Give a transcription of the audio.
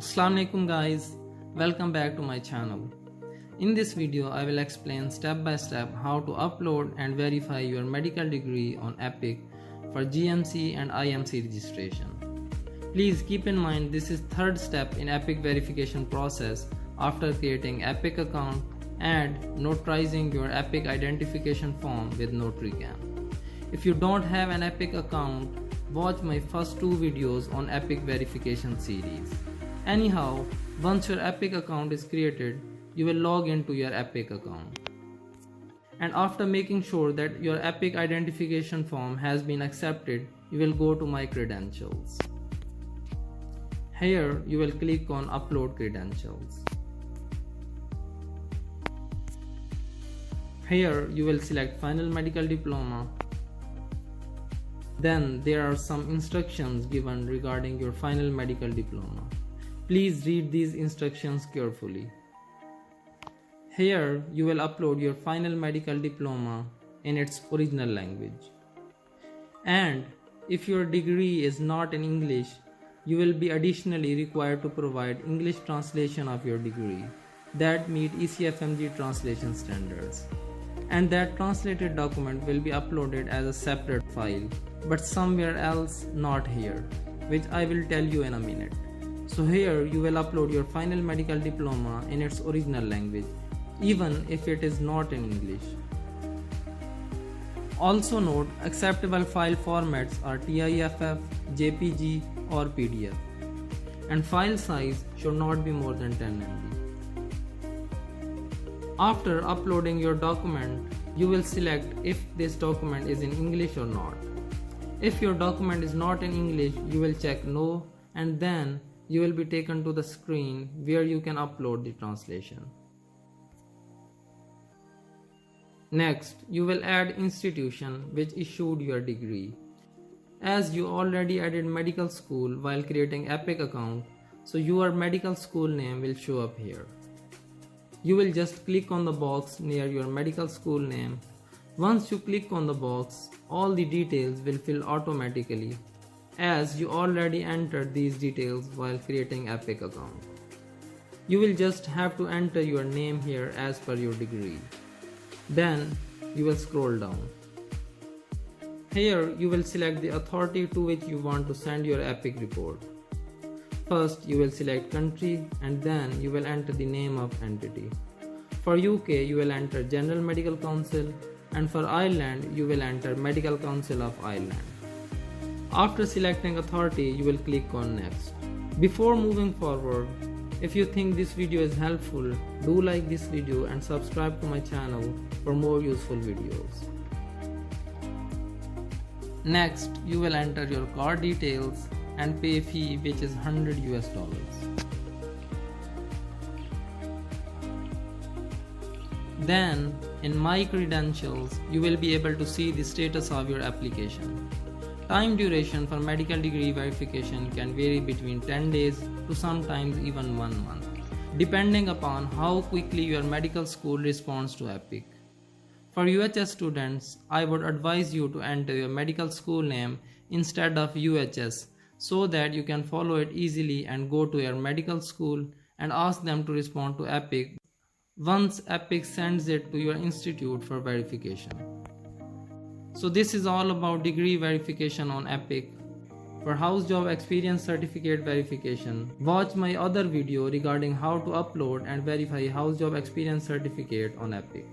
Assalamu alaikum guys, welcome back to my channel. In this video I will explain step by step how to upload and verify your medical degree on Epic for GMC and IMC registration. Please keep in mind this is third step in Epic verification process after creating Epic account and notarizing your Epic identification form with NotaryCam. If you don't have an Epic account, watch my first two videos on Epic verification series. Anyhow, once your Epic account is created, you will log into your Epic account. And after making sure that your Epic identification form has been accepted, you will go to My Credentials. Here, you will click on Upload Credentials. Here, you will select Final Medical Diploma. Then, there are some instructions given regarding your Final Medical Diploma. Please read these instructions carefully. Here, you will upload your Final Medical Diploma in its original language. And if your degree is not in English, you will be additionally required to provide English translation of your degree that meet ECFMG translation standards. And that translated document will be uploaded as a separate file, but somewhere else, not here, which I will tell you in a minute. So here you will upload your Final Medical Diploma in its original language, even if it is not in English. Also note, acceptable file formats are TIFF, JPG or PDF, and file size should not be more than 10 MB. After uploading your document, you will select if this document is in English or not. If your document is not in English, you will check no, and then you will be taken to the screen where you can upload the translation. Next, you will add institution which issued your degree. As you already added medical school while creating Epic account, so your medical school name will show up here. You will just click on the box near your medical school name. Once you click on the box, all the details will fill automatically, as you already entered these details while creating Epic account. You will just have to enter your name here as per your degree. Then you will scroll down. Here you will select the authority to which you want to send your Epic report. First you will select country and then you will enter the name of entity. For UK you will enter General Medical Council, and for Ireland you will enter Medical Council of Ireland. After selecting authority, you will click on next. Before moving forward, if you think this video is helpful, do like this video and subscribe to my channel for more useful videos. Next, you will enter your card details and pay fee, which is $100 US. Then, in My Credentials, you will be able to see the status of your application. Time duration for medical degree verification can vary between 10 days to sometimes even 1 month, depending upon how quickly your medical school responds to Epic. For UHS students, I would advise you to enter your medical school name instead of UHS so that you can follow it easily and go to your medical school and ask them to respond to Epic once Epic sends it to your institute for verification. So this is all about degree verification on Epic. For Housejob Experience Certificate verification, watch my other video regarding how to upload and verify Housejob Experience Certificate on Epic.